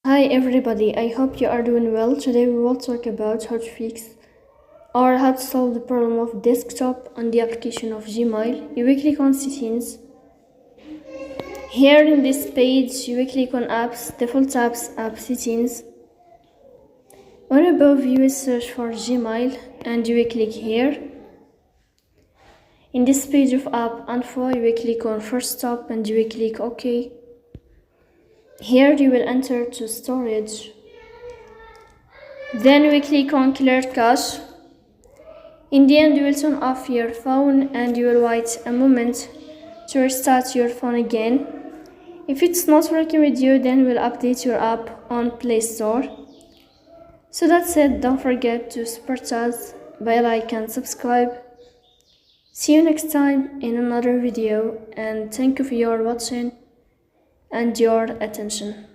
Hi everybody, I hope you are doing well. Today we will talk about how to fix or how to solve the problem of desktop on the application of Gmail. You will click on settings. Here in this page you will click on apps, default apps, app settings. On above you will search for Gmail and you will click here. In this page of app info you will click on first stop and you will click OK. Here you will enter to storage. Then we click on clear cache. In the end you will turn off your phone and you will wait a moment to restart your phone again. If it's not working with you, then we'll update your app on Play Store. So that's it, don't forget to support us by like and subscribe. See you next time in another video and thank you for your watching and your attention.